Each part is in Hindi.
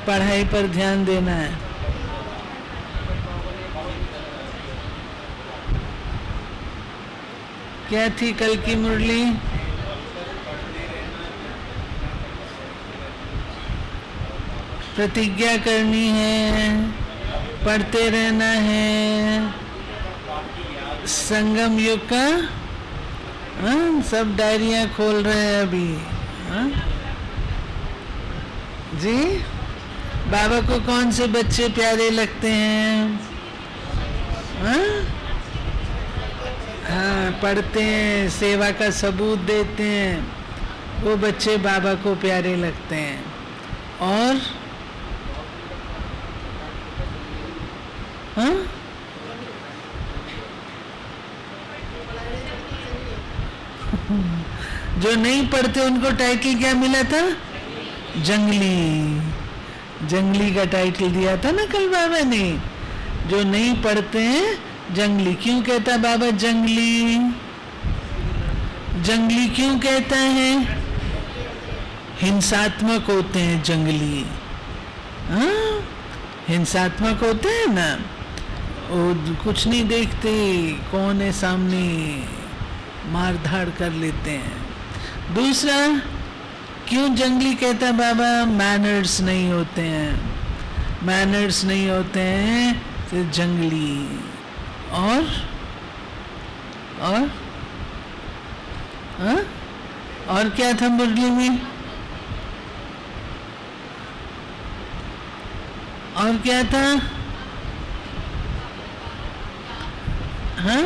पढ़ाई पर ध्यान देना है। क्या थी कल की मुरली? प्रतिज्ञा करनी है, पढ़ते रहना है। संगम युग का सब डायरियां खोल रहे हैं अभी। जी, बाबा को कौन से बच्चे प्यारे लगते हैं? हाँ, पढ़ते हैं, सेवा का सबूत देते हैं, वो बच्चे बाबा को प्यारे लगते हैं। और हाँ, जो नहीं पढ़ते उनको टाइटल क्या मिला था? जंगली। जंगली का टाइटल दिया था ना कल बाबा ने। जो नहीं पढ़ते हैं जंगली। क्यों कहता बाबा जंगली? जंगली क्यों कहता है? हिंसात्मक होते हैं जंगली। हाँ, हिंसात्मक होते हैं ना, वो कुछ नहीं देखते कौन है सामने, मार धाड़ कर लेते हैं। दूसरा, क्यों जंगली कहता बाबा? मैनर्स नहीं होते हैं, मैनर्स नहीं होते हैं तो जंगली। और हाँ, और क्या था मुरली में? और क्या था? हाँ,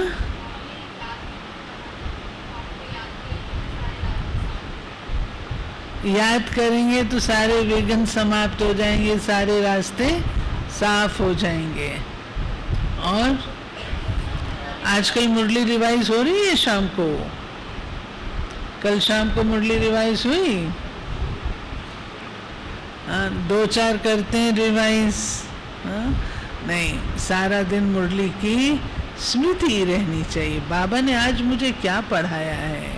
याद करेंगे तो सारे विघ्न समाप्त हो जाएंगे, सारे रास्ते साफ हो जाएंगे। और आजकल मुरली रिवाइज हो रही है शाम को? कल शाम को मुरली रिवाइज हुई? हाँ, 2-4 करते हैं रिवाइज। हाँ, नहीं, सारा दिन मुरली की स्मृति रहनी चाहिए। बाबा ने आज मुझे क्या पढ़ाया है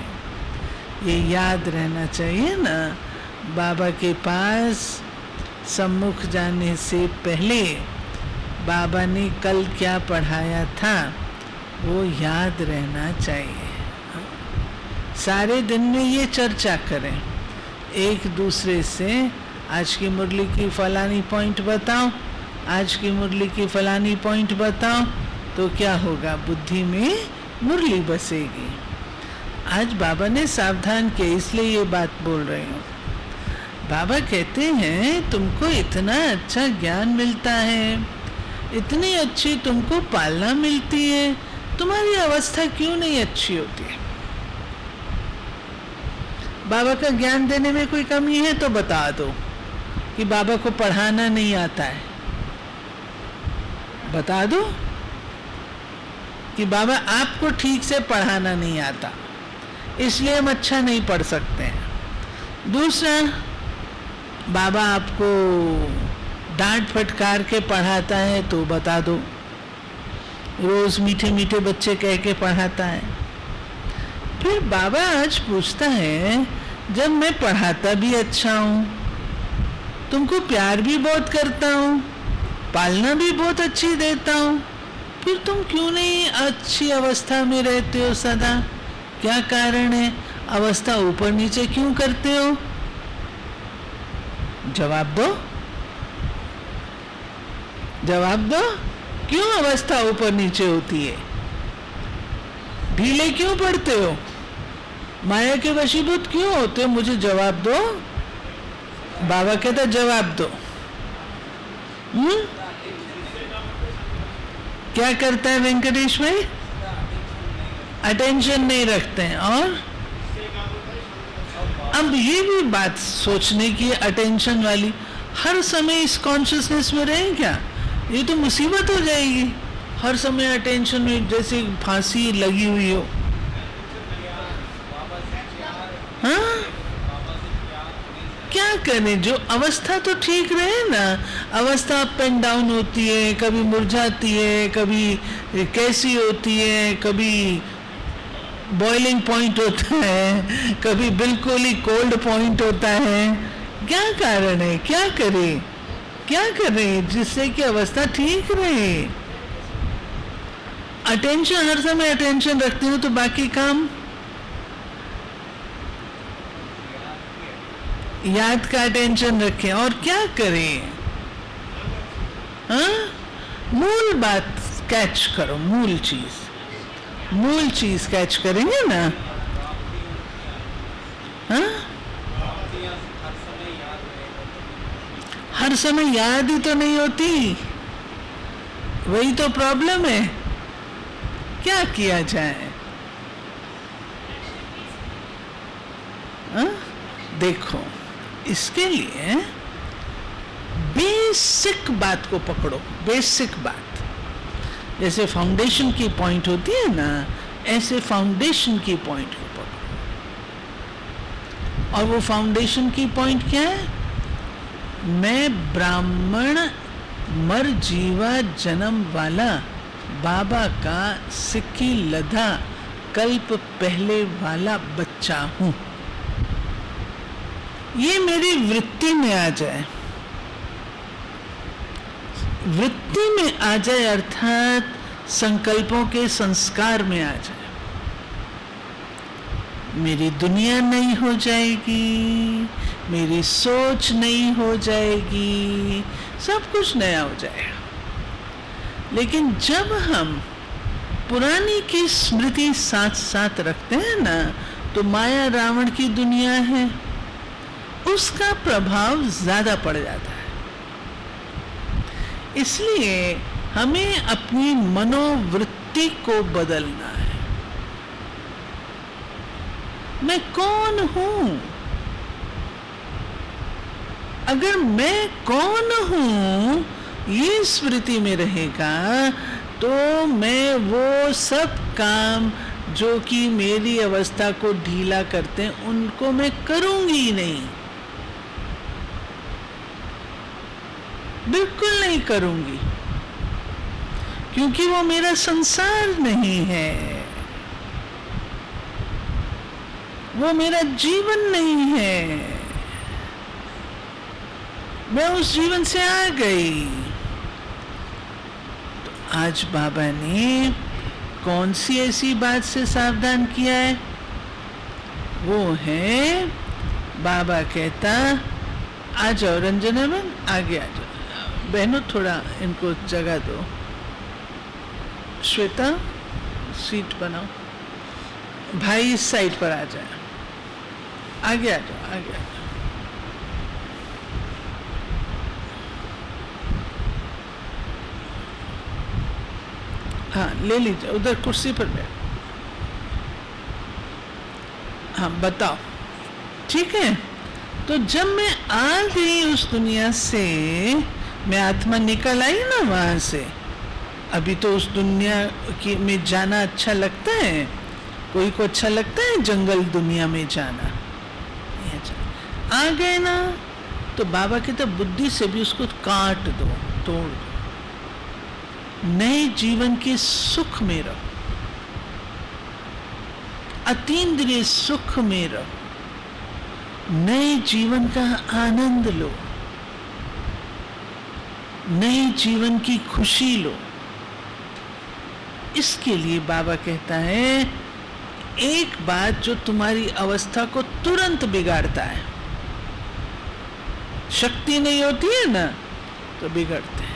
ये याद रहना चाहिए ना। बाबा के पास सम्मुख जाने से पहले बाबा ने कल क्या पढ़ाया था वो याद रहना चाहिए। सारे दिन में ये चर्चा करें एक दूसरे से, आज की मुरली की फलानी पॉइंट बताओ, आज की मुरली की फलानी पॉइंट बताओ, तो क्या होगा? बुद्धि में मुरली बसेगी। आज बाबा ने सावधान किया, इसलिए ये बात बोल रही हूँ। बाबा कहते हैं तुमको इतना अच्छा ज्ञान मिलता है, इतनी अच्छी तुमको पालना मिलती है, तुम्हारी अवस्था क्यों नहीं अच्छी होती है? बाबा का ज्ञान देने में कोई कमी है तो बता दो कि बाबा को पढ़ाना नहीं आता है। बता दो कि बाबा आपको ठीक से पढ़ाना नहीं आता, इसलिए हम अच्छा नहीं पढ़ सकते हैं। दूसरा, बाबा आपको डांट फटकार के पढ़ाता है तो बता दो, रोज मीठे मीठे बच्चे कह के पढ़ाता है। फिर बाबा आज पूछता है, जब मैं पढ़ाता भी अच्छा हूँ, तुमको प्यार भी बहुत करता हूँ, पालना भी बहुत अच्छी देता हूँ, फिर तुम क्यों नहीं अच्छी अवस्था में रहते हो सदा? क्या कारण है? अवस्था ऊपर नीचे क्यों करते हो? जवाब दो, जवाब दो। क्यों अवस्था ऊपर नीचे होती है? ढीले क्यों पड़ते हो? माया के वशीभूत क्यों होते हो? मुझे जवाब दो। बाबा कहता जवाब दो। क्या करता है वेंकटेश भाई? अटेंशन नहीं रखते हैं। और अब ये भी बात सोचने की, अटेंशन वाली, हर समय इस कॉन्शियसनेस में रहें क्या? ये तो मुसीबत हो जाएगी। हर समय अटेंशन में जैसे फांसी लगी हुई हो। हाँ, क्या करें? जो अवस्था तो ठीक रहे ना। अवस्था अप एंड डाउन होती है, कभी मुरझाती है, कभी कैसी होती है, कभी बॉइलिंग पॉइंट होता है, कभी बिल्कुल ही कोल्ड पॉइंट होता है। क्या कारण है? क्या करें? क्या करें जिससे कि अवस्था ठीक रहे? अटेंशन, हर समय अटेंशन रखते हो तो बाकी काम, याद का अटेंशन रखें और क्या करें? हाँ, मूल बात कैच करो, मूल चीज कैच करेंगे ना। हाँ, हर समय याद ही तो नहीं होती, वही तो प्रॉब्लम है। क्या किया जाए? हाँ? देखो, इसके लिए बेसिक बात को पकड़ो, बेसिक बात। जैसे फाउंडेशन की पॉइंट होती है ना, ऐसे फाउंडेशन की पॉइंट को पकड़ो। और वो फाउंडेशन की पॉइंट क्या है? मैं ब्राह्मण मर जीवा जन्म वाला बाबा का सिक्की लधा कल्प पहले वाला बच्चा हूं। ये मेरी वृत्ति में आ जाए, वृत्ति में आ जाए अर्थात संकल्पों के संस्कार में आ जाए। मेरी दुनिया नई हो जाएगी, मेरी सोच नई हो जाएगी, सब कुछ नया हो जाएगा। लेकिन जब हम पुरानी की स्मृति साथ साथ रखते हैं ना, तो माया रावण की दुनिया है, उसका प्रभाव ज्यादा पड़ जाता है। इसलिए हमें अपनी मनोवृत्ति को बदलना है। मैं कौन हूं? अगर मैं कौन हूं ये स्मृति में रहेगा तो मैं वो सब काम जो कि मेरी अवस्था को ढीला करते हैं उनको मैं करूंगी ही नहीं, बिल्कुल नहीं करूंगी, क्योंकि वो मेरा संसार नहीं है, वो मेरा जीवन नहीं है। मैं उस जीवन से आ गई। तो आज बाबा ने कौन सी ऐसी बात से सावधान किया है? वो है, बाबा कहता आ जाओ रंजना बहन, आगे आ जाओ। बहनों थोड़ा इनको जगह दो। श्वेता सीट बनाओ। भाई इस साइड पर आ जाए, आगे आ जाओ, आगे आ जाओ। हाँ ले लीजिए, उधर कुर्सी पर बैठ। हाँ बताओ, ठीक है। तो जब मैं आ गई उस दुनिया से, मैं आत्मा निकल आई ना वहां से। अभी तो उस दुनिया की में जाना अच्छा लगता है, कोई को अच्छा लगता है जंगल दुनिया में जाना? आ गए ना, तो बाबा की तो बुद्धि से भी उसको काट दो, तोड़ दो। नए जीवन के सुख में रहो, अतीन्द्रिय सुख में रहो, नए जीवन का आनंद लो, नए जीवन की खुशी लो। इसके लिए बाबा कहता है, एक बात जो तुम्हारी अवस्था को तुरंत बिगाड़ता है, शक्ति नहीं होती है ना तो बिगड़ते हैं।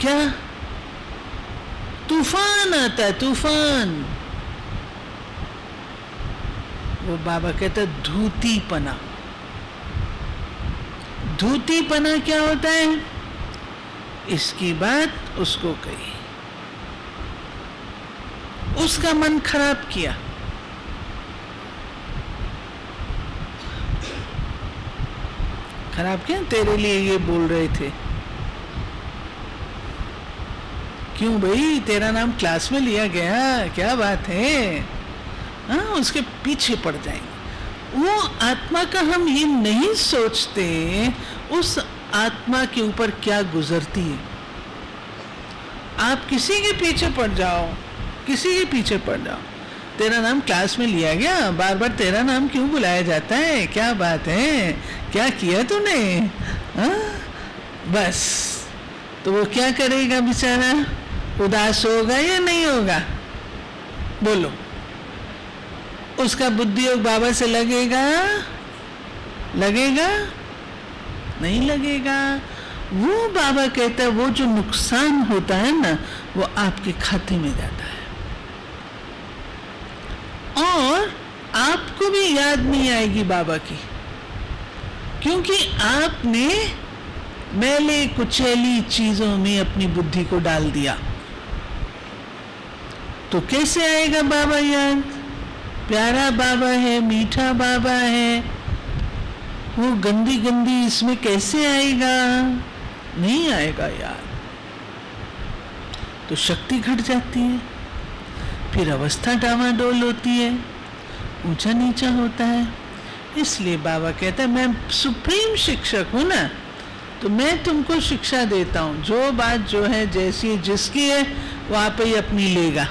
क्या? तूफान आता है, तूफान। वो बाबा कहता है धूतीपना। धूतीपना क्या होता है? इसकी बात उसको कही, उसका मन खराब किया, खराब किया, तेरे लिए ये बोल रहे थे। क्यों भाई, तेरा नाम क्लास में लिया गया, क्या बात है? हाँ, उसके पीछे पड़ जाएंगे। वो आत्मा का हम ये नहीं सोचते उस आत्मा के ऊपर क्या गुजरती है। आप किसी के पीछे पड़ जाओ, किसी के पीछे पड़ जाओ, तेरा नाम क्लास में लिया गया, बार बार तेरा नाम क्यों बुलाया जाता है, क्या बात है, क्या किया तूने? हाँ? बस तो वो क्या करेगा बेचारा? उदास होगा या नहीं होगा? बोलो। उसका बुद्धि योग बाबा से लगेगा? लगेगा? नहीं लगेगा। वो बाबा कहता है वो जो नुकसान होता है ना, वो आपके खाते में जाता है और आपको भी याद नहीं आएगी बाबा की, क्योंकि आपने मैले कुचैली चीजों में अपनी बुद्धि को डाल दिया। तो कैसे आएगा बाबा याद? प्यारा बाबा है, मीठा बाबा है, वो गंदी गंदी इसमें कैसे आएगा? नहीं आएगा याद। तो शक्ति घट जाती है, फिर अवस्था डामाडोल होती है, ऊंचा नीचा होता है। इसलिए बाबा कहता है मैं सुप्रीम शिक्षक हूं ना, तो मैं तुमको शिक्षा देता हूं। जो बात जो है जैसी जिसकी है वो आप ही अपनी लेगा,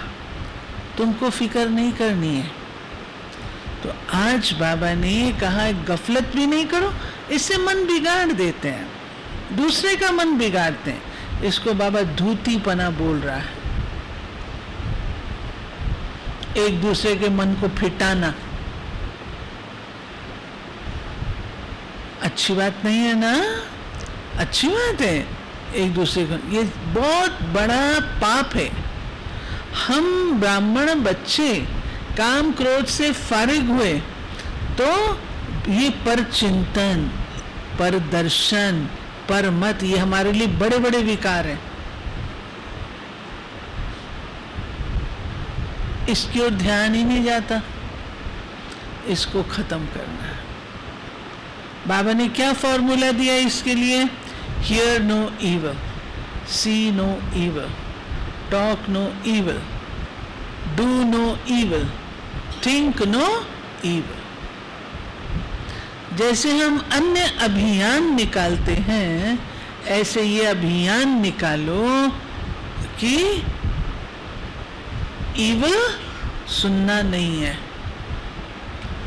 तुमको फिक्र नहीं करनी है। तो आज बाबा ने कहा गफलत भी नहीं करो, इससे मन बिगाड़ देते हैं, दूसरे का मन बिगाड़ते हैं। इसको बाबा धूतीपना बोल रहा है, एक दूसरे के मन को फिटाना। अच्छी बात नहीं है ना? अच्छी बात है एक दूसरे को, ये बहुत बड़ा पाप है। हम ब्राह्मण बच्चे काम क्रोध से फारिग हुए तो ये पर चिंतन, पर दर्शन, पर मत, ये हमारे लिए बड़े बड़े विकार हैं। इसकी ओर ध्यान ही नहीं जाता, इसको खत्म करना है। बाबा ने क्या फॉर्मूला दिया इसके लिए? Hear no evil, see no evil, talk no evil, do no evil, think no evil। जैसे हम अन्य अभियान निकालते हैं, ऐसे ये अभियान निकालो कि evil सुनना नहीं है।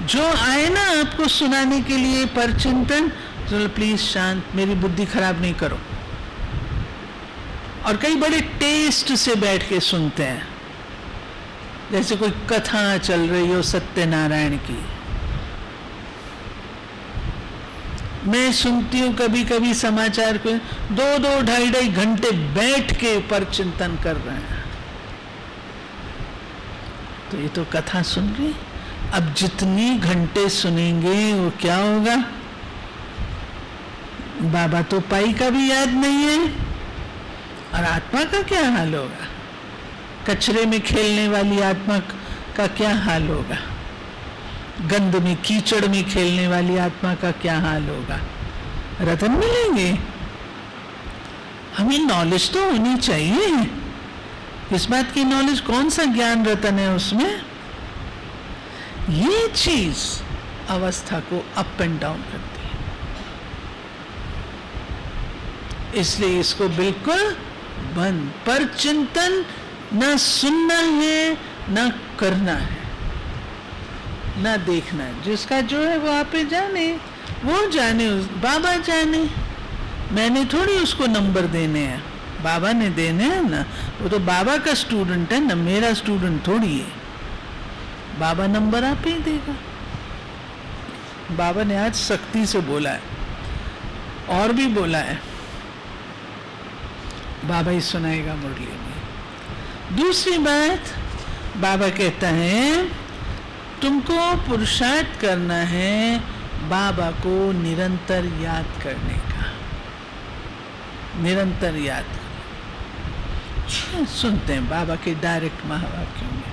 जो आए ना आपको सुनाने के लिए पर चिंतन, तो प्लीज शांत, मेरी बुद्धि खराब नहीं करो। और कई बड़े टेस्ट से बैठ के सुनते हैं, जैसे कोई कथा चल रही हो सत्यनारायण की। मैं सुनती हूँ कभी कभी समाचार को, 2-2, 2.5 घंटे बैठ के पर चिंतन कर रहे हैं। तो ये तो कथा सुन रही। अब जितनी घंटे सुनेंगे वो क्या होगा? बाबा तो पाई का भी याद नहीं है, और आत्मा का क्या हाल होगा? कचरे में खेलने वाली आत्मा का क्या हाल होगा? गंद में, कीचड़ में खेलने वाली आत्मा का क्या हाल होगा? रतन मिलेंगे? हमें नॉलेज तो होनी चाहिए। इस बात की नॉलेज, कौन सा ज्ञान रतन है उसमें? ये चीज अवस्था को अप एंड डाउन करती है। इसलिए इसको बिल्कुल बंद। पर चिंतन ना सुनना है, ना करना है, ना देखना है। जिसका जो है वो आप जाने, वो जाने, बाबा जाने। मैंने थोड़ी उसको नंबर देने हैं, बाबा ने देने हैं ना। वो तो बाबा का स्टूडेंट है ना, मेरा स्टूडेंट थोड़ी है। बाबा नंबर आप ही देगा। बाबा ने आज सख्ती से बोला है, और भी बोला है, बाबा ही सुनाएगा मुरली में। दूसरी बात, बाबा कहता है तुमको पुरुषार्थ करना है बाबा को निरंतर याद करने का। निरंतर याद सुनते हैं बाबा के डायरेक्ट महावाक्यों में।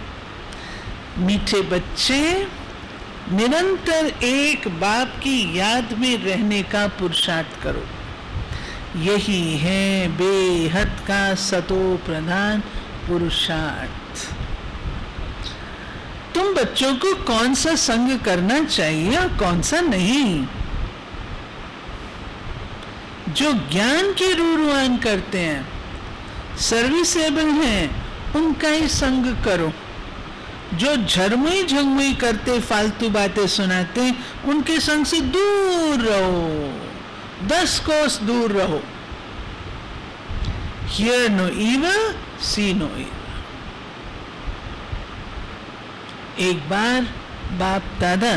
मीठे बच्चे, निरंतर एक बाप की याद में रहने का पुरुषार्थ करो। यही है बेहद का सतो प्रधान पुरुषार्थ। तुम बच्चों को कौन सा संग करना चाहिए और कौन सा नहीं। जो ज्ञान की रूरुआन करते हैं, सर्विसेबल हैं, उनका ही संग करो। जो झरमुई झंगमुई करते, फालतू बातें सुनाते, उनके संग से दूर रहो, 10 कोस दूर रहो। Hear no evil, see no evil। एक बार बाप दादा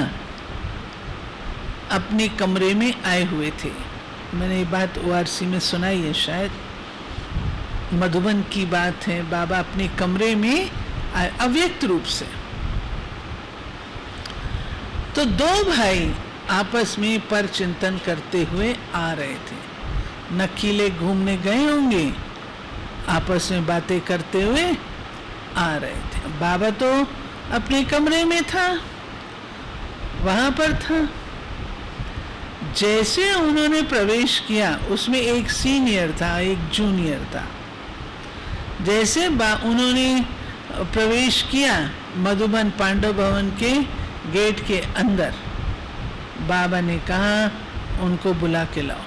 अपने कमरे में आए हुए थे। मैंने ये बात ORC में सुनाई है, शायद मधुबन की बात है। बाबा अपने कमरे में आए अव्यक्त रूप से। तो 2 भाई आपस में पर चिंतन करते हुए आ रहे थे। नकीले घूमने गए होंगे, आपस में बातें करते हुए आ रहे थे। बाबा तो अपने कमरे में था, वहां पर था। जैसे उन्होंने प्रवेश किया, उसमें एक सीनियर था, एक जूनियर था। जैसे उन्होंने प्रवेश किया मधुबन पांडव भवन के गेट के अंदर, बाबा ने कहा उनको बुला के लाओ।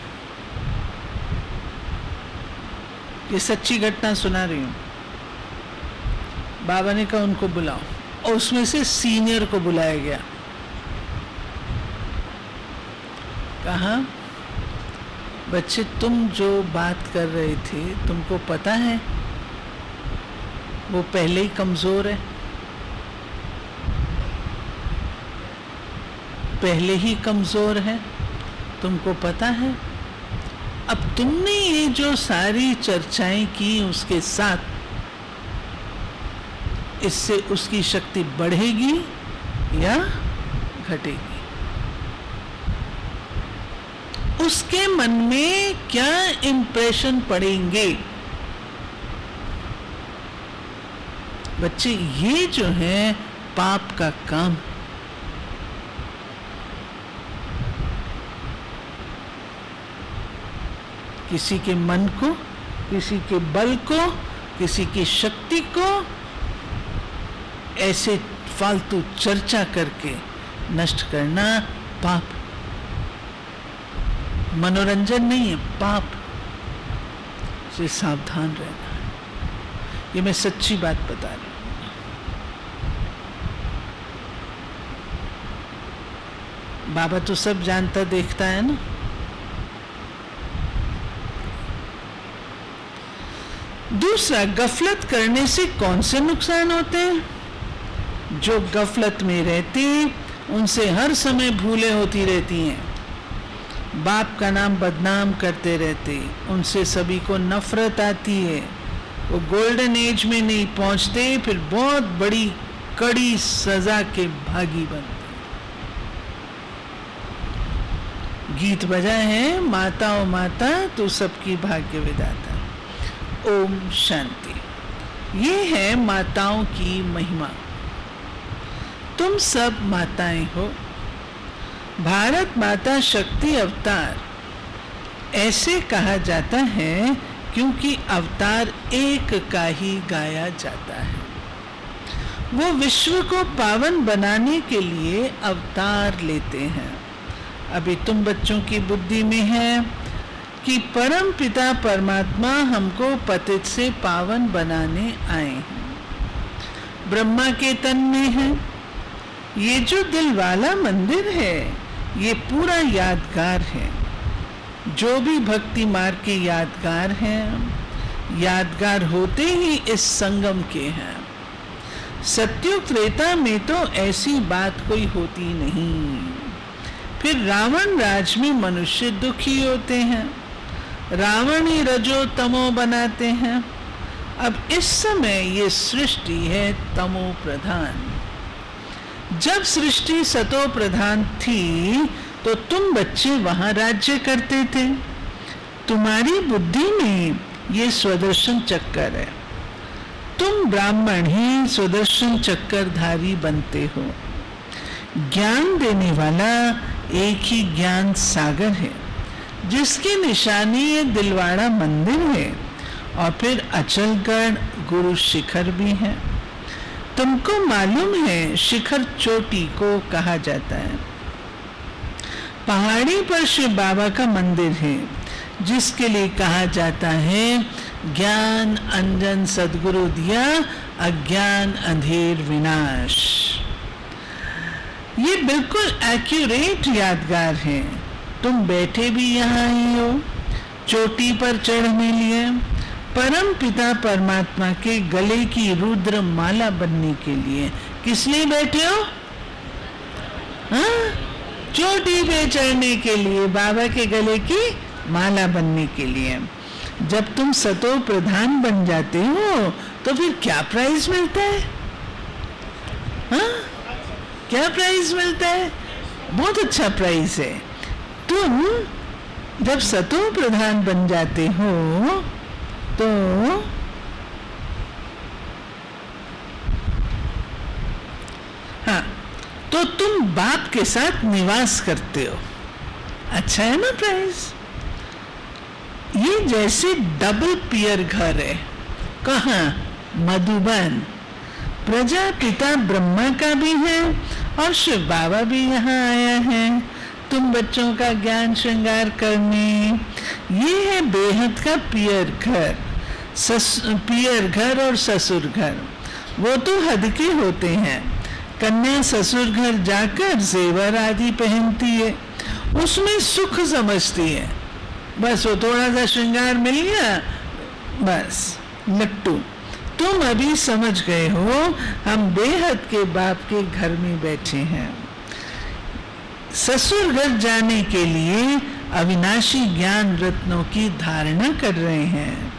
ये सच्ची घटना सुना रही हूं। बाबा ने कहा उनको बुलाओ, और उसमें से सीनियर को बुलाया गया। कहा, बच्चे तुम जो बात कर रहे थे, तुमको पता है वो पहले ही कमजोर है, पहले ही कमजोर है, तुमको पता है। अब तुमने ये जो सारी चर्चाएं की उसके साथ, इससे उसकी शक्ति बढ़ेगी या घटेगी? उसके मन में क्या इंप्रेशन पड़ेंगे? बच्चे, ये जो है पाप का काम। किसी के मन को, किसी के बल को, किसी की शक्ति को ऐसे फालतू चर्चा करके नष्ट करना पाप। मनोरंजन नहीं है, पाप से सावधान रहना है। ये मैं सच्ची बात बता रही हूं। बाबा तो सब जानता देखता है ना। दूसरा, गफलत करने से कौन से नुकसान होते हैं? जो गफलत में रहते, उनसे हर समय भूलें होती रहती हैं, बाप का नाम बदनाम करते रहते, उनसे सभी को नफरत आती है, वो गोल्डन एज में नहीं पहुंचते, फिर बहुत बड़ी कड़ी सजा के भागी बनते। गीत बजा है, माता ओ माता तू सबकी भाग्य विधाता। ओम शांति। ये है माताओं की महिमा। तुम सब माताएं हो। भारत माता शक्ति अवतार ऐसे कहा जाता है क्योंकि अवतार एक का ही गाया जाता है। वो विश्व को पावन बनाने के लिए अवतार लेते हैं। अभी तुम बच्चों की बुद्धि में है कि परम पिता परमात्मा हमको पतित से पावन बनाने आए हैं। ब्रह्मा के तन में है। ये जो दिल वाला मंदिर है, ये पूरा यादगार है। जो भी भक्ति मार्ग के यादगार हैं, यादगार होते ही इस संगम के हैं। सत्युग त्रेता में तो ऐसी बात कोई होती नहीं। फिर रावण राज में मनुष्य दुखी होते हैं, रावण ही रजो तमो बनाते हैं। अब इस समय ये सृष्टि है तमो प्रधान। जब सृष्टि सतो प्रधान थी तो तुम बच्चे वहां राज्य करते थे। तुम्हारी बुद्धि में ये स्वदर्शन चक्कर है। तुम ब्राह्मण ही स्वदर्शन चक्करधारी बनते हो। ज्ञान देने वाला एक ही ज्ञान सागर है, जिसकी निशानी ये दिलवाड़ा मंदिर है, और फिर अचलगढ़ गुरु शिखर भी है। तुमको मालूम है शिखर चोटी को कहा जाता है। पहाड़ी पर शिव बाबा का मंदिर है, जिसके लिए कहा जाता है ज्ञान अंजन सद्गुरु दिया, अज्ञान अंधेर विनाश। ये बिल्कुल एक्यूरेट यादगार है। तुम बैठे भी यहाँ ही हो, चोटी पर चढ़ने लिए, परम पिता परमात्मा के गले की रुद्र माला बनने के लिए। किस लिए बैठे हो? हाँ, चोटी पे चढ़ने के लिए, बाबा के गले की माला बनने के लिए। जब तुम सतो प्रधान बन जाते हो तो फिर क्या प्राइज मिलता है? हाँ, क्या प्राइज मिलता है? बहुत अच्छा प्राइज है। तुम जब सतो प्रधान बन जाते हो तो हाँ, तो तुम बाप के साथ निवास करते हो। अच्छा है ना प्राइज? ये जैसे डबल पियर घर है। कहाँ? मधुबन। प्रजापिता ब्रह्मा का भी है और शिव बाबा भी यहाँ आया है तुम बच्चों का ज्ञान श्रृंगार करने। ये है बेहद का पियर घर। पियर घर और ससुर घर वो तो हद के होते हैं। कन्या ससुर घर जाकर जेवर आदि पहनती है, उसमें सुख समझती है। बस वो थोड़ा सा श्रृंगार मिल गया, बस लट्टू। तुम अभी समझ गए हो हम बेहद के बाप के घर में बैठे हैं। ससुर घर जाने के लिए अविनाशी ज्ञान रत्नों की धारणा कर रहे हैं।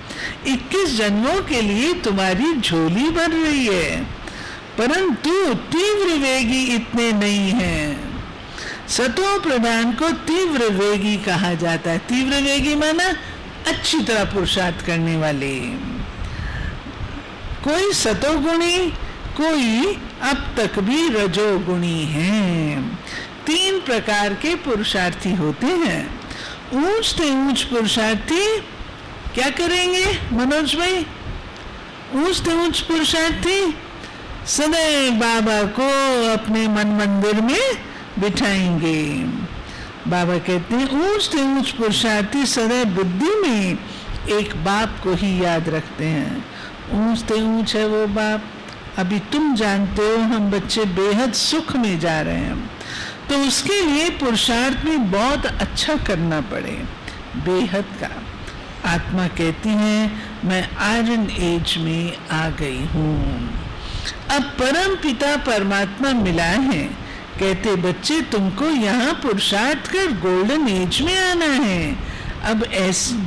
21 जन्मों के लिए तुम्हारी झोली भर रही है, परंतु तीव्र वेगी इतने नहीं हैं। सतो प्रधान को तीव्र वेगी कहा जाता है। तीव्र वेगी माना अच्छी तरह पुरुषार्थ करने वाले। कोई सतोगुणी, कोई अब तक भी रजोगुणी हैं। 3 प्रकार के पुरुषार्थी होते हैं। ऊंच से ऊंच पुरुषार्थी क्या करेंगे मनोज भाई? ऊंच से ऊंच पुरुषार्थी सदैव बाबा को अपने मन मंदिर में बिठाएंगे। बाबा कहते हैं ऊंच से ऊंच पुरुषार्थी सदैव बुद्धि में एक बाप को ही याद रखते हैं। ऊंच से ऊंच है वो बाप। अभी तुम जानते हो हम बच्चे बेहद सुख में जा रहे हैं, तो उसके लिए पुरुषार्थ में बहुत अच्छा करना पड़े, बेहद का। आत्मा कहती है मैं आयरन एज में आ गई हूँ। अब परम पिता परमात्मा मिला है। कहते बच्चे तुमको यहाँ पुरुषार्थ कर गोल्डन एज में आना है। अब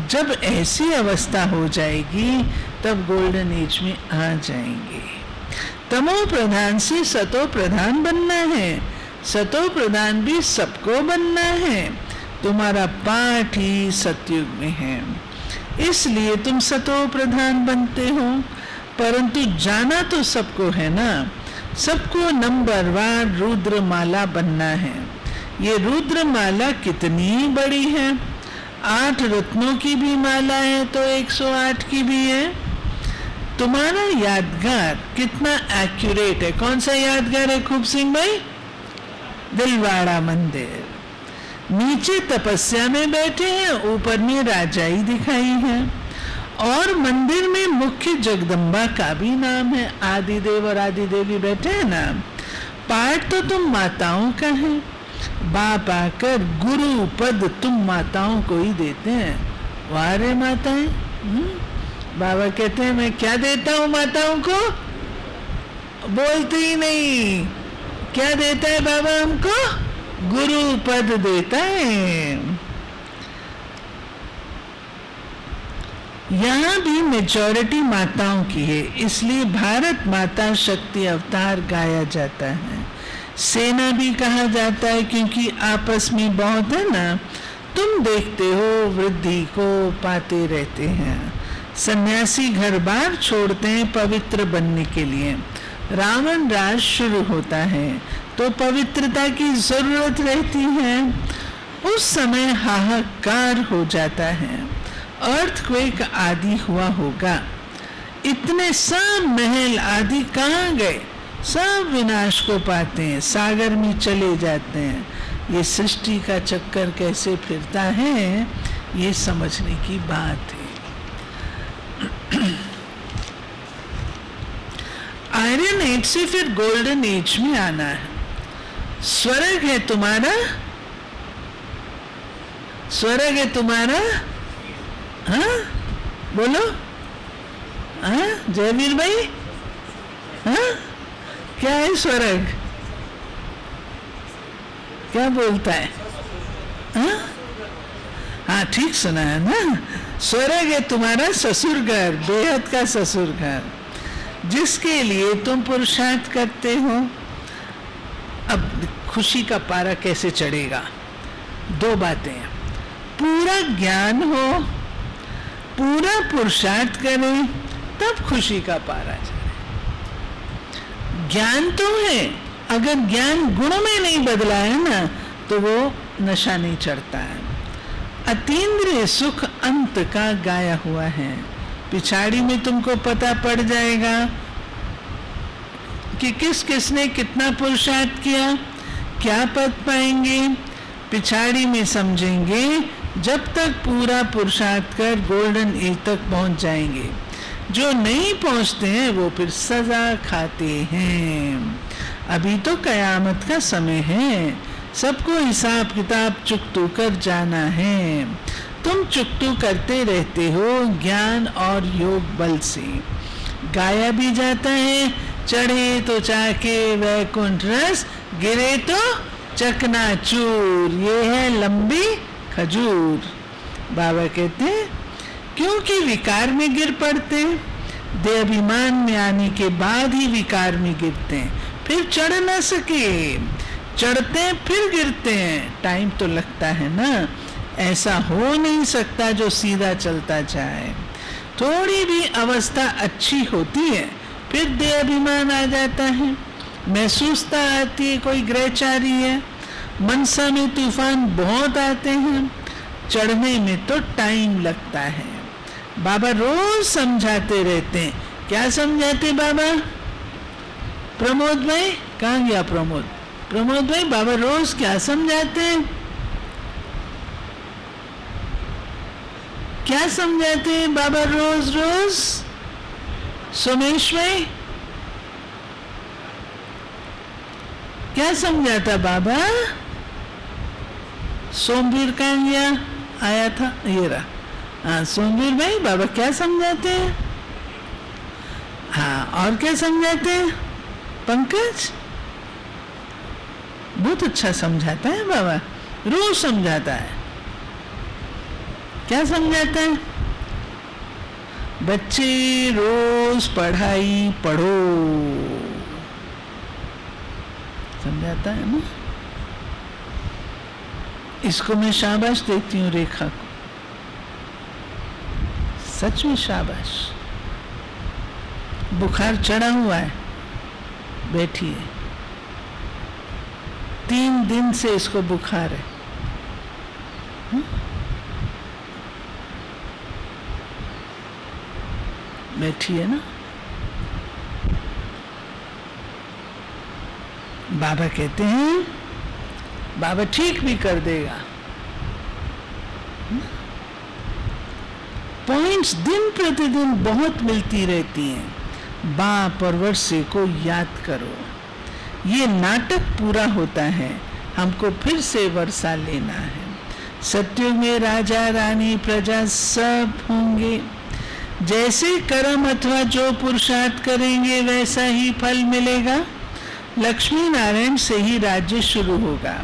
जब ऐसी अवस्था हो जाएगी तब गोल्डन एज में आ जाएंगे। तमो प्रधान से सतो प्रधान बनना है। सतो प्रधान भी सबको बनना है। तुम्हारा पाठ ही सतयुग में है, इसलिए तुम सतो प्रधान बनते हो। परंतु जाना तो सबको है ना। सबको नंबरवार रुद्र माला बनना है। ये रुद्र माला कितनी बड़ी है? 8 रत्नों की भी माला है तो 108 की भी है। तुम्हारा यादगार कितना एक्यूरेट है? कौन सा यादगार है खूब सिंह भाई? दिलवाड़ा मंदिर। नीचे तपस्या में बैठे हैं, ऊपर में राजाई दिखाई है। और मंदिर में मुख्य जगदम्बा का भी नाम है। आदिदेव और आदिदेवी बैठे हैं ना। पाठ तो तुम माताओं का है। बाप आकर गुरु पद तुम माताओं को ही देते हैं। वाह रे माताएं। बाबा कहते हैं मैं क्या देता हूँ माताओं को? बोलते ही नहीं। क्या देता है बाबा हमको? गुरु पद देता है। यहाँ भी मेजॉरिटी माताओं की है, इसलिए भारत माता शक्ति अवतार गाया जाता है। सेना भी कहा जाता है क्योंकि आपस में बहुत है ना। तुम देखते हो वृद्धि को पाते रहते हैं। सन्यासी घर बार छोड़ते हैं पवित्र बनने के लिए। रावण राज शुरू होता है तो पवित्रता की जरूरत रहती है। उस समय हाहाकार हो जाता है। अर्थक्वेक आदि हुआ होगा। इतने सब महल आदि कहाँ गए? सब विनाश को पाते हैं, सागर में चले जाते हैं। ये सृष्टि का चक्कर कैसे फिरता है ये समझने की बात है। आयरन एज से फिर गोल्डन एज में आना है। स्वर्ग है तुम्हारा, स्वर्ग है तुम्हारा, हाँ बोलो, हाँ जयवीर भाई, हाँ क्या है स्वर्ग, क्या बोलता है, हाँ ठीक सुना है ना। स्वर्ग है तुम्हारा ससुर घर, बेहद का ससुर घर, जिसके लिए तुम पुरुषार्थ करते हो। अब खुशी का पारा कैसे चढ़ेगा? दो बातें, पूरा ज्ञान हो, पूरा पुरुषार्थ करें, तब खुशी का पारा चढ़े। ज्ञान तो है, अगर ज्ञान गुण में नहीं बदला है ना, तो वो नशा नहीं चढ़ता है। अतीन्द्रिय सुख अंत का गाया हुआ है। पिछाड़ी में तुमको पता पड़ जाएगा कि किस किसने कितना पुरुषार्थ किया, क्या पद पाएंगे, पिछाड़ी में समझेंगे। जब तक पूरा पुरुषार्थ कर गोल्डन एज तक पहुंच जाएंगे। जो नहीं पहुंचते हैं वो फिर सजा खाते हैं। अभी तो कयामत का समय है, सबको हिसाब किताब चुकतू कर जाना है। तुम चुकतू करते रहते हो ज्ञान और योग बल से। गाया भी जाता है, चढ़े तो चाके वैकुंठ रस, गिरे तो चकनाचूर, ये है लंबी खजूर। बाबा कहते हैं क्योंकि विकार में गिर पड़ते, देहाभिमान में आने के बाद ही विकार में गिरते हैं, फिर चढ़ ना सके, चढ़ते हैं फिर गिरते हैं, टाइम तो लगता है ना। ऐसा हो नहीं सकता जो सीधा चलता जाए। थोड़ी भी अवस्था अच्छी होती है फिर देहाभिमान आ जाता है, महसूसता आती है कोई ग्रहचारी है, मनसा में तूफान बहुत आते हैं, चढ़ने में तो टाइम लगता है। बाबा रोज समझाते रहते हैं। क्या समझाते बाबा? प्रमोद भाई कहाँ गया? प्रमोद भाई बाबा रोज क्या समझाते हैं? क्या समझाते हैं बाबा रोज रोज? सोमेश भाई क्या समझाता बाबा? सोमवीर कहाँ गया? आया था, ये रहा। हाँ सोमवीर भाई बाबा क्या समझाते हैं? हाँ और क्या समझाते हैं? पंकज बहुत अच्छा समझाता है बाबा, रोज समझाता है। क्या समझाता है? बच्चे रोज पढ़ाई पढ़ो, समझाता है ना। इसको मैं शाबाश देती हूँ रेखा को, सच में शाबाश। बुखार चढ़ा हुआ है, बैठी है, 3 दिन से इसको बुखार है। बैठी है ना। बाबा कहते हैं बाबा ठीक भी कर देगा। पॉइंट्स दिन प्रतिदिन बहुत मिलती रहती हैं। बाप और वर्षे को याद करो, ये नाटक पूरा होता है, हमको फिर से वर्षा लेना है। सत्युग में राजा रानी प्रजा सब होंगे। जैसे कर्म अथवा जो पुरुषार्थ करेंगे वैसा ही फल मिलेगा। लक्ष्मी नारायण से ही राज्य शुरू होगा।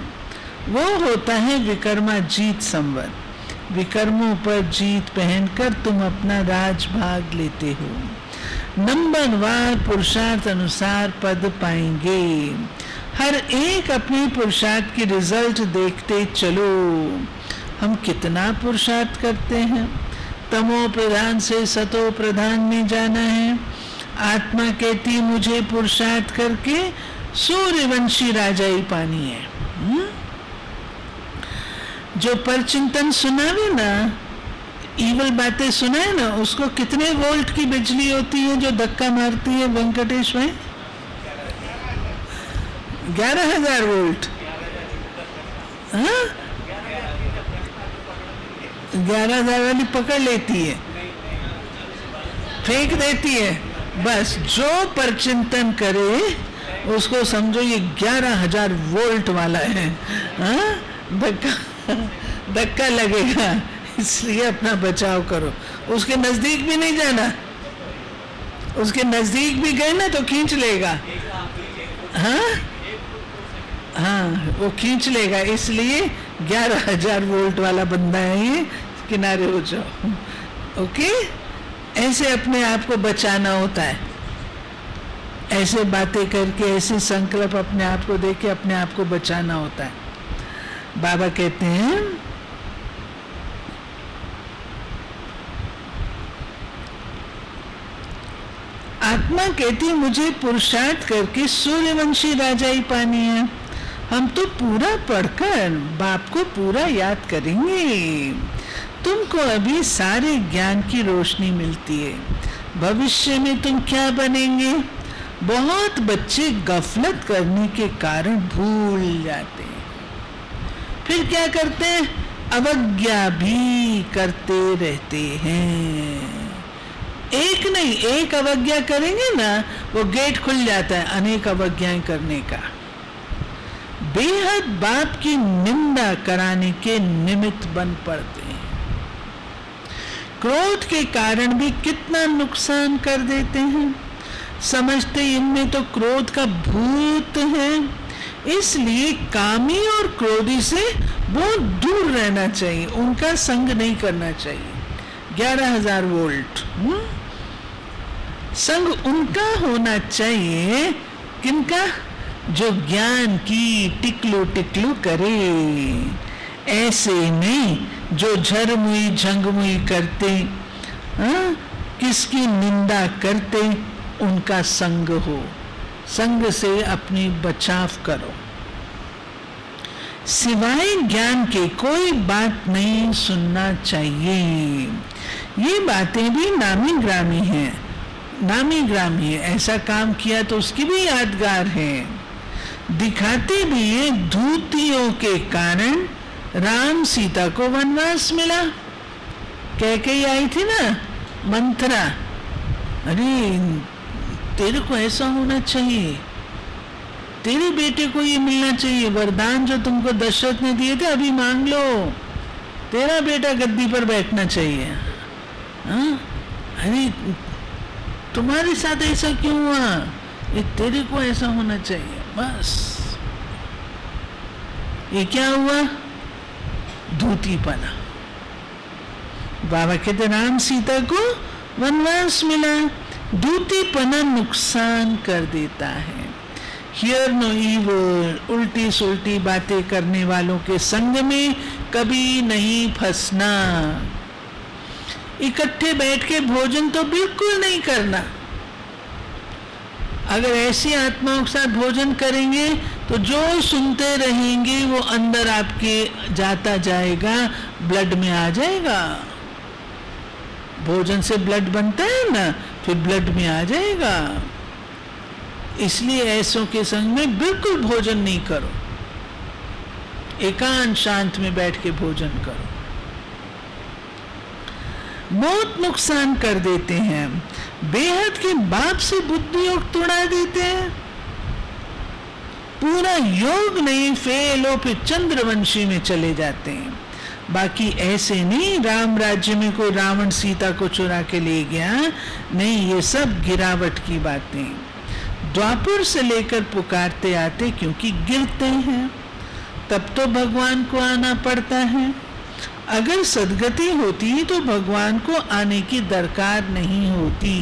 वो होता है विक्रमाजीत संवत। विक्रमों पर जीत पहनकर तुम अपना राजभाग लेते हो। नंबरवार पुरुषार्थ अनुसार पद पाएंगे। हर एक अपने पुरुषार्थ की रिजल्ट देखते चलो। हम कितना पुरुषार्थ करते हैं? तमो प्रधान से सतो प्रधान में जाना है। आत्मा कहती मुझे पुरुषार्थ करके सूर्यवंशी राजा ही पानी है। जो परचिंतन सुनावे ना, ईवल बातें सुनाए ना, उसको कितने वोल्ट की बिजली होती है जो धक्का मारती है वेंकटेश भाई? 11,000 वोल्ट। 11,000 वाली पकड़ लेती है। फेंक देती है। बस जो परचिंतन करे उसको समझो ये 11,000 वोल्ट वाला है, धक्का लगेगा, इसलिए अपना बचाव करो। उसके नजदीक भी नहीं जाना, उसके नजदीक भी गए ना तो खींच लेगा। हाँ, वो खींच लेगा, इसलिए 11,000 वोल्ट वाला बंदा है ये, किनारे हो जाओ। ओके, ऐसे अपने आप को बचाना होता है, ऐसे बातें करके, ऐसे संकल्प अपने आप को देके अपने आप को बचाना होता है। बाबा कहते हैं आत्मा कहती मुझे पुरुषार्थ करके सूर्यवंशी राजा ही पानी है। हम तो पूरा पढ़कर बाप को पूरा याद करेंगे। तुमको अभी सारे ज्ञान की रोशनी मिलती है, भविष्य में तुम क्या बनेंगे बहुत बच्चे गफलत करने के कारण भूल जाते हैं। फिर क्या करते हैं, अवज्ञा भी करते रहते हैं। एक नहीं, एक अवज्ञा करेंगे ना, वो गेट खुल जाता है अनेक अवज्ञाएं करने का। बेहद बाप की निंदा कराने के निमित्त बन पड़ते हैं। क्रोध के कारण भी कितना नुकसान कर देते हैं। समझते इनमें तो क्रोध का भूत है, इसलिए कामी और क्रोधी से बहुत दूर रहना चाहिए, उनका संग नहीं करना चाहिए। 11,000 वोल्ट संग उनका होना चाहिए, किनका, जो ज्ञान की टिकलू टिकलू करे। ऐसे नहीं जो झरमुई झंगमुई करते, किसकी निंदा करते, उनका संग हो। संग से अपनी बचाव करो। सिवाय ज्ञान के कोई बात नहीं सुनना चाहिए। ये बातें भी नामी ग्रामी हैं, नामी ग्रामी है। ऐसा काम किया तो उसकी भी यादगार है। दिखाते भी ये धूतियों के कारण राम सीता को वनवास मिला। कैकेयी आई थी ना, मंथरा, अरे तेरे को ऐसा होना चाहिए, तेरे बेटे को ये मिलना चाहिए, वरदान जो तुमको दशरथ ने दिए थे अभी मांग लो, तेरा बेटा गद्दी पर बैठना चाहिए। अरे तुम्हारे साथ ऐसा क्यों हुआ, ये तेरे को ऐसा होना चाहिए। बस ये क्या हुआ, धूतीपना। बाबा कहते राम सीता को वनवास मिला। धूतीपना नुकसान कर देता है। हियर नो इविल, उल्टी सुल्टी बातें करने वालों के संग में कभी नहीं फंसना। इकट्ठे बैठ के भोजन तो बिल्कुल नहीं करना। अगर ऐसी आत्माओं के साथ भोजन करेंगे तो जो सुनते रहेंगे वो अंदर आपके जाता जाएगा, ब्लड में आ जाएगा। भोजन से ब्लड बनता है ना, फिर ब्लड में आ जाएगा। इसलिए ऐसों के संग में बिल्कुल भोजन नहीं करो, एकांत शांत में बैठ के भोजन करो। बहुत नुकसान कर देते हैं। बेहद के बाप से बुद्धि योग तोड़ा देते हैं। पूरा योग नहीं फेल हो, फिर चंद्रवंशी में चले जाते हैं। बाकी ऐसे नहीं राम राज्य में कोई रावण सीता को चुरा के ले गया, नहीं, ये सब गिरावट की बातें। द्वापर से लेकर पुकारते आते क्योंकि गिरते हैं, तब तो भगवान को आना पड़ता है। अगर सदगति होती तो भगवान को आने की दरकार नहीं होती।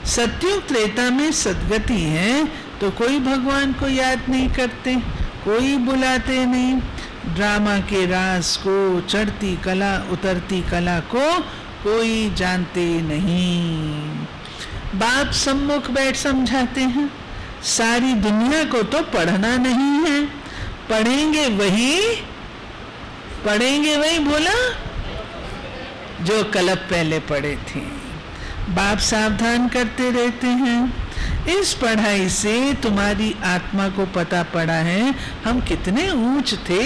सत्युग त्रेता में सदगति है तो कोई भगवान को याद नहीं करते, कोई बुलाते नहीं। ड्रामा के रास को, चढ़ती कला उतरती कला को कोई जानते नहीं। बाप सम्मुख बैठ समझाते हैं। सारी दुनिया को तो पढ़ना नहीं है, पढ़ेंगे वही बोला जो कल पहले पढ़े थे। बाप सावधान करते रहते हैं। इस पढ़ाई से तुम्हारी आत्मा को पता पड़ा है हम कितने ऊंच थे,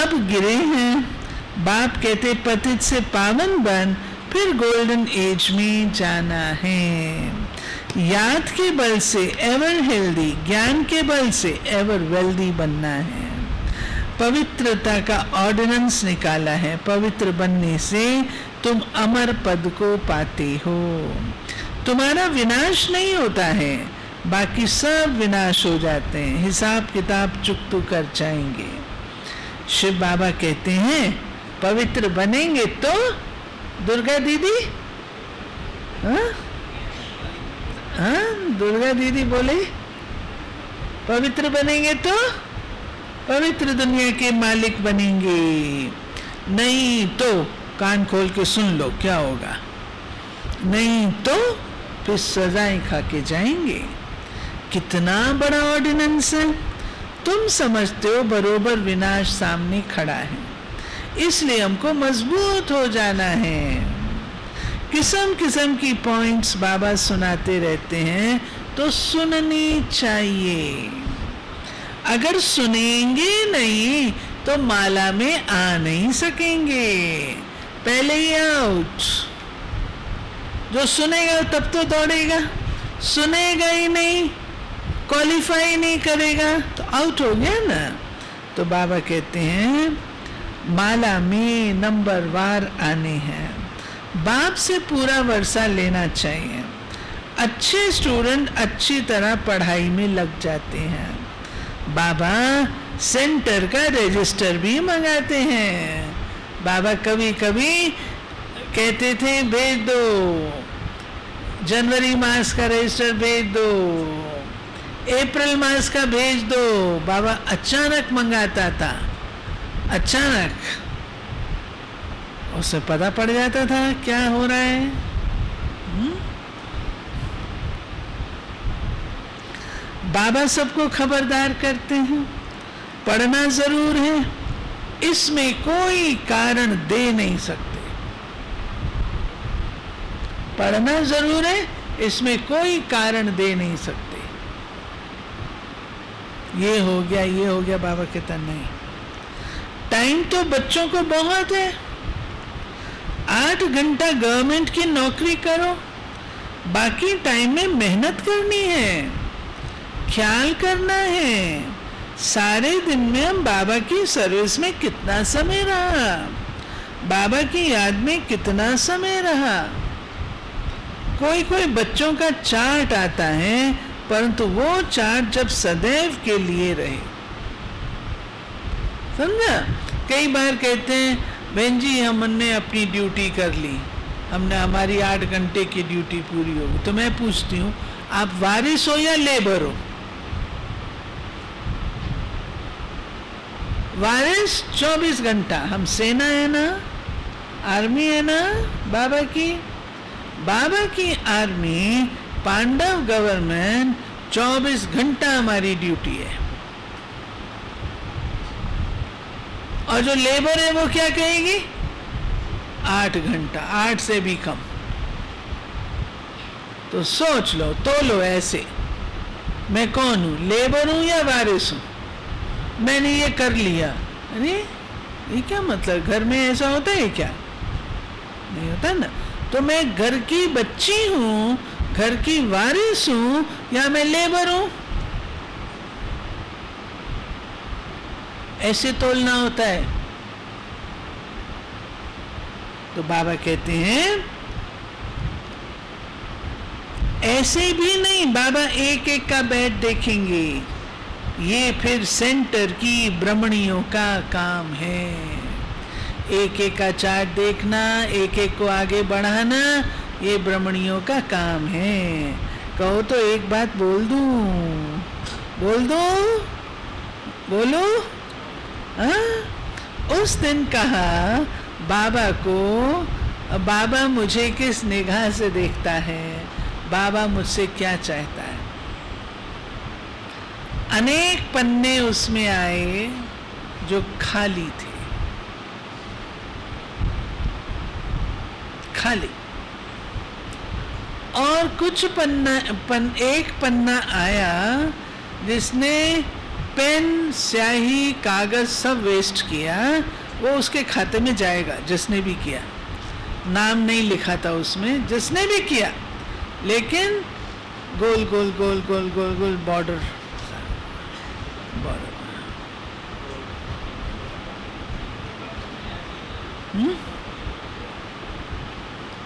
अब गिरे हैं। बाप कहते पतित से पावन बन फिर गोल्डन एज में जाना है। याद के बल से एवर हेल्दी, ज्ञान के बल से एवर वेल्दी बनना है। पवित्रता का ऑर्डिनेंस निकाला है, पवित्र बनने से तुम अमर पद को पाते हो। तुम्हारा विनाश नहीं होता है, बाकी सब विनाश हो जाते हैं, हिसाब किताब चुकतू कर जाएंगे। शिव बाबा कहते हैं पवित्र बनेंगे तो दुर्गा दीदी, दुर्गा दीदी बोले पवित्र बनेंगे तो पवित्र दुनिया के मालिक बनेंगे, नहीं तो कान खोल के सुन लो क्या होगा, नहीं तो फिर सजाएं खा के जाएंगे। कितना बड़ा ऑर्डिनेंस है। तुम समझते हो बरोबर विनाश सामने खड़ा है, इसलिए हमको मजबूत हो जाना है। किस्म किस्म की पॉइंट्स बाबा सुनाते रहते हैं तो सुननी चाहिए। अगर सुनेंगे नहीं तो माला में आ नहीं सकेंगे, पहले ही आउट। जो सुनेगा तब तो दौड़ेगा, सुनेगा ही नहीं, क्वालिफाई नहीं करेगा तो आउट हो गया ना। तो बाबा कहते हैं माला में नंबर वार आने हैं, बाप से पूरा वर्षा लेना चाहिए। अच्छे स्टूडेंट अच्छी तरह पढ़ाई में लग जाते हैं। बाबा सेंटर का रजिस्टर भी मंगाते हैं। बाबा कभी कभी कहते थे भेज दो, जनवरी मास का रजिस्टर भेज दो, अप्रैल मास का भेज दो। बाबा अचानक मंगाता था, अचानक उसे पता पड़ जाता था क्या हो रहा है। बाबा सबको खबरदार करते हैं, पढ़ना जरूर है, इसमें कोई कारण दे नहीं सकते। पढ़ना जरूर है, इसमें कोई कारण दे नहीं सकते। ये हो गया, ये हो गया, बाबा कहता नहीं। टाइम तो बच्चों को बहुत है, 8 घंटा गवर्नमेंट की नौकरी करो, बाकी टाइम में मेहनत करनी है, ख्याल करना है। सारे दिन में हम बाबा की सर्विस में कितना समय रहा, बाबा की याद में कितना समय रहा। कोई कोई बच्चों का चार्ट आता है, परंतु वो चार्ट जब सदैव के लिए रहे। समझा? कई बार कहते हैं बहन जी हमने अपनी ड्यूटी कर ली, हमने हमारी 8 घंटे की ड्यूटी पूरी होगी। तो मैं पूछती हूँ आप वारिस हो या लेबर हो? वारिस 24 घंटा, हम सेना है ना, आर्मी है ना बाबा की। बाबा की आर्मी, पांडव गवर्नमेंट, 24 घंटा हमारी ड्यूटी है। और जो लेबर है वो क्या कहेगी? 8 घंटा, 8 से भी कम। तो सोच लो, तोलो ऐसे, मैं कौन हूं, लेबर हूं या वारिस हूं? मैंने ये कर लिया, अरे ये क्या मतलब, घर में ऐसा होता है क्या? नहीं होता ना। तो मैं घर की बच्ची हूं, घर की वारिस हूं या मैं लेबर हूं? ऐसे तोलना होता है। तो बाबा कहते हैं ऐसे भी नहीं, बाबा एक एक का बेड देखेंगे। ये फिर सेंटर की ब्रह्मणियों का काम है। एक एक का चार्ट देखना, एक एक को आगे बढ़ाना, ये ब्रह्मणियों का काम है। कहो तो एक बात बोल दूं, बोल दो, बोलो। उस दिन कहा बाबा को, बाबा मुझे किस निगाह से देखता है, बाबा मुझसे क्या चाहता है। अनेक पन्ने उसमें आए जो खाली थे, खाली। और कुछ एक पन्ना आया जिसने पेन, स्याही, कागज सब वेस्ट किया, वो उसके खाते में जाएगा जिसने भी किया। नाम नहीं लिखा था उसमें, जिसने भी किया, लेकिन गोल गोल गोल गोल गोल गोल बॉर्डर, बॉर्डर।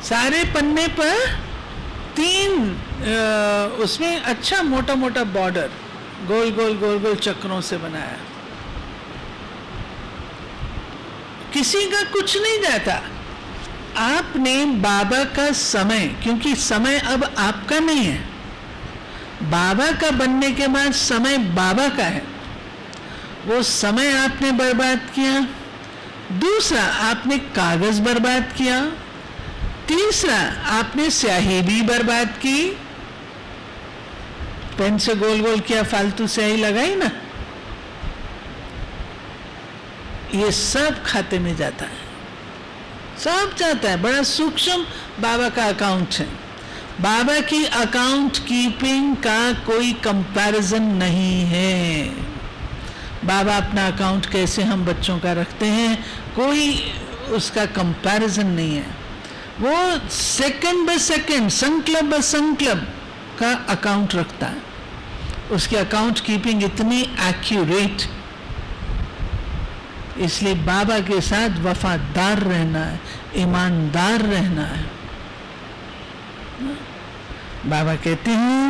सारे पन्ने पर 3 उसमें अच्छा मोटा मोटा बॉर्डर गोल गोल गोल गोल चक्रों से बनाया। किसी का कुछ नहीं जाता। आपने बाबा का समय, क्योंकि समय अब आपका नहीं है, बाबा का बनने के बाद समय बाबा का है, वो समय आपने बर्बाद किया। दूसरा, आपने कागज बर्बाद किया। तीसरा, आपने स्याही भी बर्बाद की, पेन से गोल गोल किया, फालतू स्याही लगाई ना, ये सब खाते में जाता है, सब जाता है। बड़ा सूक्ष्म बाबा का अकाउंट है। बाबा की अकाउंट कीपिंग का कोई कंपैरिजन नहीं है। बाबा अपना अकाउंट कैसे हम बच्चों का रखते हैं, कोई उसका कंपैरिजन नहीं है। वो सेकंड बाय सेकंड, संकल्प बाय संकल्प का अकाउंट रखता है। उसकी अकाउंट कीपिंग इतनी एक्यूरेट, इसलिए बाबा के साथ वफादार रहना है, ईमानदार रहना है। बाबा कहते हैं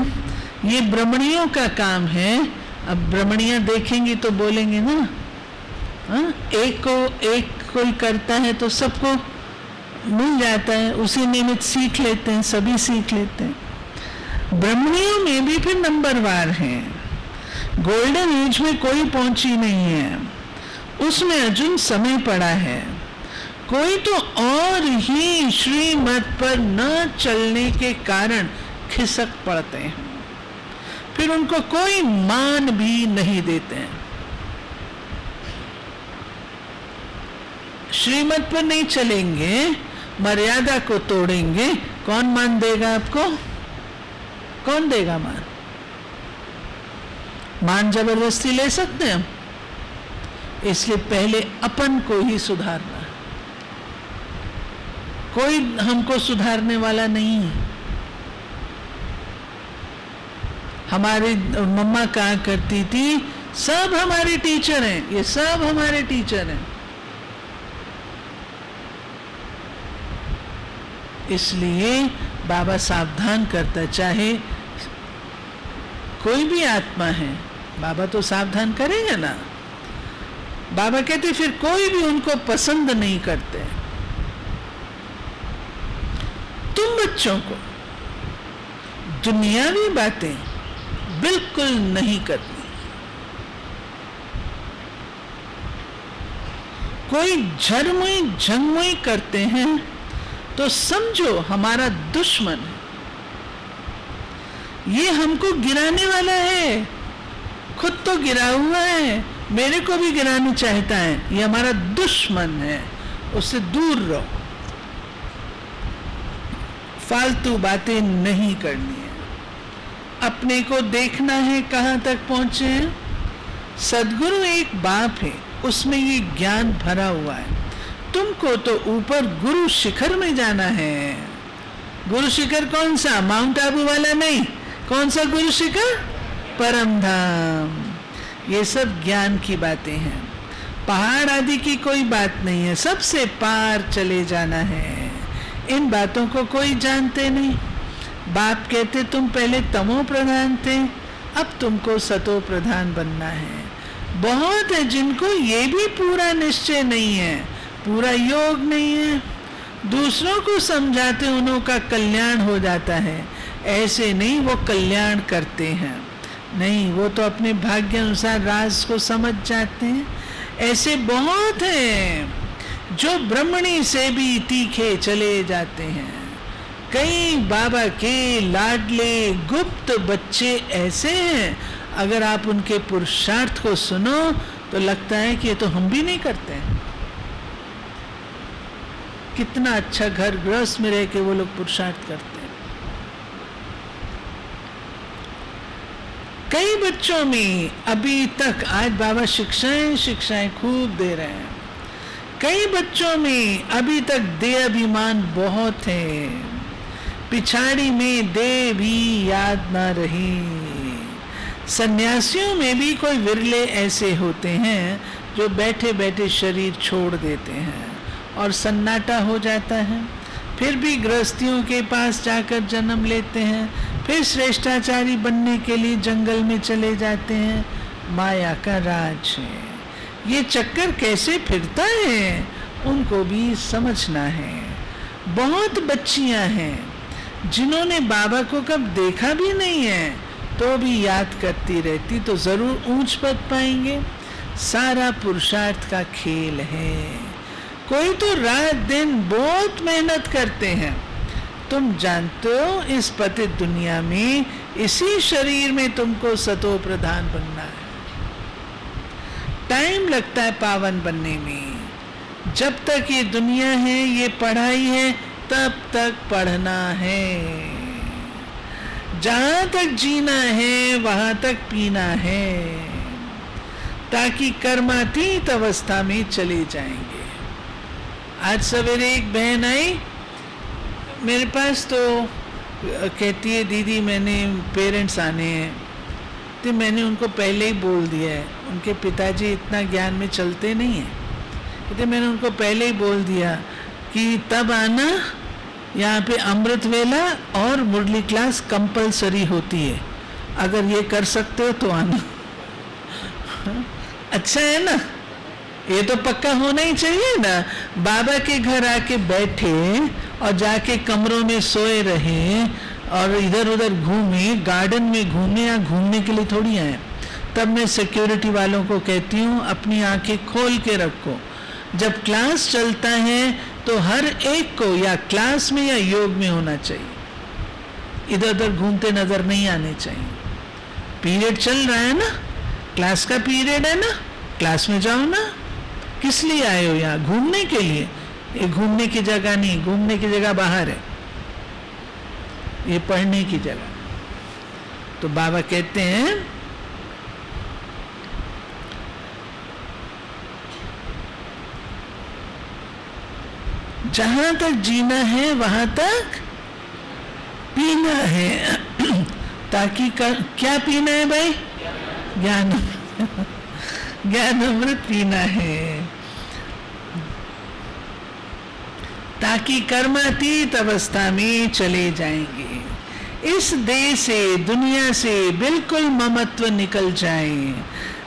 ये ब्रह्मणियों का काम है। अब ब्रह्मणियां देखेंगी तो बोलेंगे ना, एक कोई करता है तो सबको मिल जाता है, उसी निमित्त सीख लेते हैं, सभी सीख लेते हैं। ब्रह्मणियों में भी फिर नंबरवार हैं। गोल्डन एज में कोई पहुंची नहीं है, उसमें अर्जुन समय पड़ा है। कोई तो और ही श्रीमत पर न चलने के कारण खिसक पड़ते हैं, फिर उनको कोई मान भी नहीं देते हैं। श्रीमत पर नहीं चलेंगे, मर्यादा को तोड़ेंगे, कौन मान देगा आपको? कौन देगा मान? मान जबरदस्ती ले सकते हैं हम, इसलिए पहले अपन को ही सुधारना। कोई हमको सुधारने वाला नहीं है। हमारी मम्मा कहा करती थी, सब हमारे टीचर हैं, ये सब हमारे टीचर हैं। इसलिए बाबा सावधान करता, चाहे कोई भी आत्मा है, बाबा तो सावधान करेगा ना। बाबा कहते फिर कोई भी उनको पसंद नहीं करते। तुम बच्चों को दुनियावी बातें बिल्कुल नहीं करनी। कोई झरमुई झंगमुई करते हैं तो समझो हमारा दुश्मन है, ये हमको गिराने वाला है, खुद तो गिरा हुआ है, मेरे को भी गिराना चाहता है, ये हमारा दुश्मन है, उससे दूर रहो। फालतू बातें नहीं करनी है। अपने को देखना है कहां तक पहुंचे हैं। सदगुरु एक बाप है, उसमें ये ज्ञान भरा हुआ है। तुमको तो ऊपर गुरु शिखर में जाना है। गुरु शिखर कौन सा? माउंट आबू वाला नहीं। कौन सा गुरु शिखर? परम धाम। ये सब ज्ञान की बातें हैं, पहाड़ आदि की कोई बात नहीं है। सबसे पार चले जाना है। इन बातों को कोई जानते नहीं। बाप कहते तुम पहले तमो प्रधान थे, अब तुमको सतो प्रधान बनना है। बहुत है जिनको ये भी पूरा निश्चय नहीं है, पूरा योग नहीं है। दूसरों को समझाते उन्हों का कल्याण हो जाता है। ऐसे नहीं वो कल्याण करते हैं, नहीं, वो तो अपने भाग्य अनुसार राज को समझ जाते हैं। ऐसे बहुत हैं जो ब्रह्मणी से भी तीखे चले जाते हैं। कई बाबा के लाडले गुप्त बच्चे ऐसे हैं, अगर आप उनके पुरुषार्थ को सुनो तो लगता है कि ये तो हम भी नहीं करते हैं। कितना अच्छा घर गृहस्थ में रह के वो लोग पुरुषार्थ करते हैं। कई बच्चों में अभी तक, आज बाबा शिक्षाएं खूब दे रहे हैं। कई बच्चों में अभी तक देह अभिमान बहुत है, पिछाड़ी में देह भी याद ना रही। सन्यासियों में भी कोई विरले ऐसे होते हैं जो बैठे बैठे शरीर छोड़ देते हैं और सन्नाटा हो जाता है, फिर भी गृहस्थियों के पास जाकर जन्म लेते हैं, फिर श्रेष्ठाचारी बनने के लिए जंगल में चले जाते हैं। माया का राज है, ये चक्कर कैसे फिरता है उनको भी समझना है। बहुत बच्चियां हैं जिन्होंने बाबा को कब देखा भी नहीं है तो भी याद करती रहती तो जरूर ऊंच पद पाएंगे। सारा पुरुषार्थ का खेल है। कोई तो रात दिन बहुत मेहनत करते हैं। तुम जानते हो इस पतित दुनिया में इसी शरीर में तुमको सतो प्रधान बनना है। टाइम लगता है पावन बनने में। जब तक ये दुनिया है, ये पढ़ाई है, तब तक पढ़ना है। जहां तक जीना है वहां तक पीना है, ताकि कर्मातीत अवस्था में चले जाएंगे। आज सवेरे एक बहन आई मेरे पास, तो कहती है दीदी मैंने पेरेंट्स आने हैं। तो मैंने उनको पहले ही बोल दिया है, उनके पिताजी इतना ज्ञान में चलते नहीं हैं। कहते मैंने उनको पहले ही बोल दिया कि तब आना, यहाँ पे अमृत वेला और मुरली क्लास कंपलसरी होती है, अगर ये कर सकते हो तो आना। अच्छा है ना, ये तो पक्का होना ही चाहिए ना। बाबा के घर आके बैठे और जाके कमरों में सोए रहे और इधर उधर घूमे, गार्डन में घूमे, या घूमने के लिए थोड़ी आए। तब मैं सिक्योरिटी वालों को कहती हूँ अपनी आंखें खोल के रखो। जब क्लास चलता है तो हर एक को या क्लास में या योग में होना चाहिए, इधर उधर घूमते नजर नहीं आने चाहिए। पीरियड चल रहा है ना, क्लास का पीरियड है ना, क्लास में जाओ ना। किस लिए आए हो यहाँ? घूमने के लिए। ये घूमने की जगह नहीं, घूमने की जगह बाहर है, ये पढ़ने की जगह। तो बाबा कहते हैं जहां तक जीना है वहां तक पीना है। ताकि क्या पीना है भाई? ज्ञान ज्ञान अमृत पीना है, ताकि कर्मातीत अवस्था में चले जाएंगे। इस देह से, दुनिया से बिल्कुल ममत्व निकल जाए।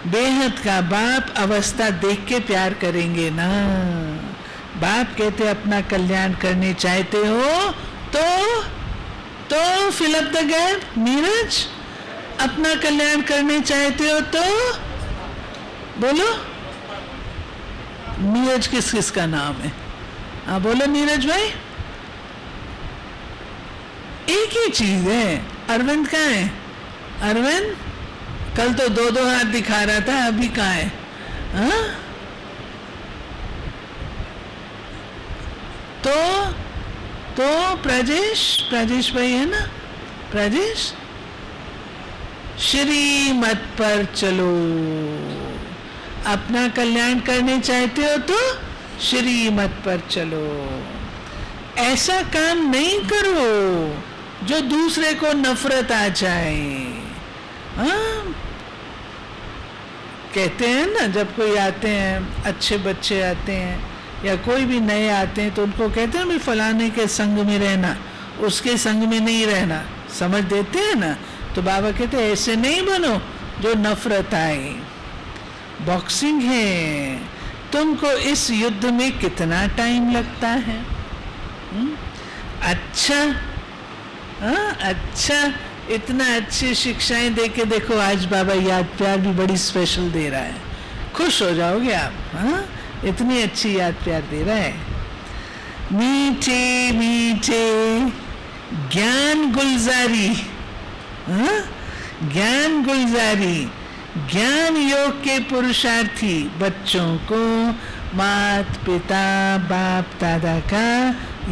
बेहद का बाप अवस्था देख के प्यार करेंगे ना। बाप कहते अपना कल्याण करने चाहते हो तो fill up the gap. Neeraj, अपना कल्याण करने चाहते हो तो बोलो। नीरज किस किस का नाम है? हाँ बोलो नीरज भाई। एक ही चीज है। अरविंद कहाँ है? अरविंद कल तो दो दो हाथ दिखा रहा था, अभी कहाँ है? हाँ? तो प्रजेश भाई है ना? प्रजेश, श्रीमत पर चलो। अपना कल्याण करने चाहते हो तो श्रीमत पर चलो। ऐसा काम नहीं करो जो दूसरे को नफरत आ जाए। हाँ, कहते हैं ना, जब कोई आते हैं, अच्छे बच्चे आते हैं या कोई भी नए आते हैं, तो उनको कहते हैं भाई फलाने के संग में रहना, उसके संग में नहीं रहना। समझ देते हैं ना? तो बाबा कहते हैं ऐसे नहीं बनो जो नफरत आए। बॉक्सिंग है, तुमको इस युद्ध में कितना टाइम लगता है? अच्छा, हाँ अच्छा, इतना अच्छी शिक्षाएं दे के देखो, आज बाबा याद प्यार भी बड़ी स्पेशल दे रहा है। खुश हो जाओगे आप। हाँ, इतनी अच्छी याद प्यार दे रहा है। मीठे मीठे ज्ञान गुलजारी, हाँ? ज्ञान गुलजारी, ज्ञान योग के पुरुषार्थी बच्चों को मात पिता बाप दादा का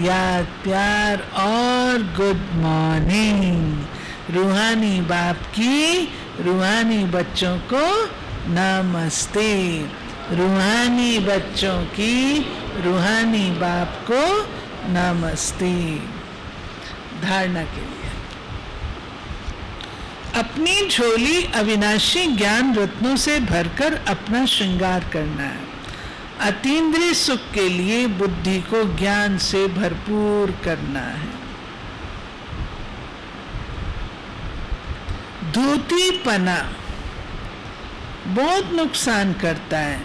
याद प्यार और गुड मॉर्निंग। रूहानी बाप की रूहानी बच्चों को नमस्ते। रूहानी बच्चों की रूहानी बाप को नमस्ते। धारणा के लिए अपनी झोली अविनाशी ज्ञान रत्नों से भरकर अपना श्रृंगार करना है। अतीन्द्रिय सुख के लिए बुद्धि को ज्ञान से भरपूर करना है। धूतीपना बहुत नुकसान करता है,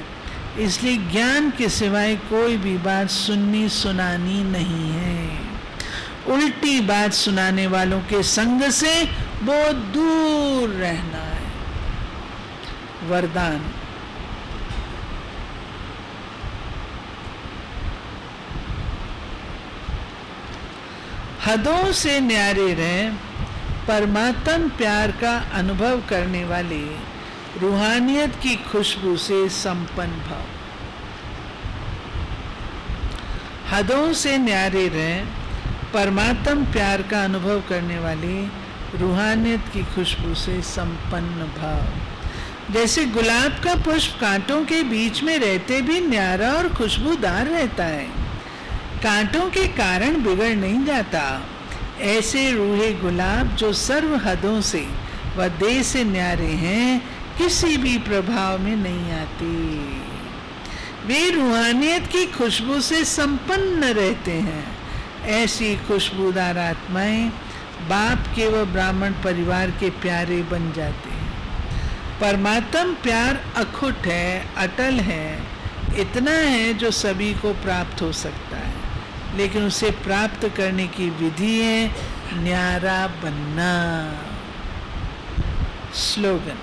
इसलिए ज्ञान के सिवाय कोई भी बात सुननी सुनानी नहीं है। उल्टी बात सुनाने वालों के संग से बहुत दूर रहना है। वरदान हदों से न्यारे रहें। परमात्म प्यार का अनुभव करने वाले रूहानियत की खुशबू से संपन्न भाव। हदों से न्यारे रहें। परमात्म प्यार का अनुभव करने वाले रूहानियत की खुशबू से संपन्न भाव। जैसे गुलाब का पुष्प कांटों के बीच में रहते भी न्यारा और खुशबूदार रहता है, कांटों के कारण बिगड़ नहीं जाता, ऐसे रूहे गुलाब जो सर्व हदों से व देह से न्यारे हैं किसी भी प्रभाव में नहीं आते। वे रूहानियत की खुशबू से संपन्न रहते हैं। ऐसी खुशबूदार आत्माएं बाप के व ब्राह्मण परिवार के प्यारे बन जाते हैं। परमात्म प्यार अखुट है, अटल है, इतना है जो सभी को प्राप्त हो सकता है, लेकिन उसे प्राप्त करने की विधि है न्यारा बनना। स्लोगन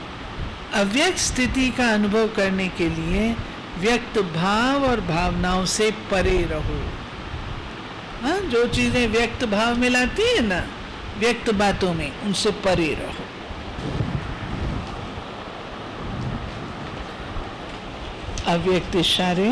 अव्यक्त स्थिति का अनुभव करने के लिए व्यक्त भाव और भावनाओं से परे रहो। हाँ, जो चीजें व्यक्त भाव में लाती है ना, व्यक्त बातों में, उनसे परे रहो। अव्यक्त इशारे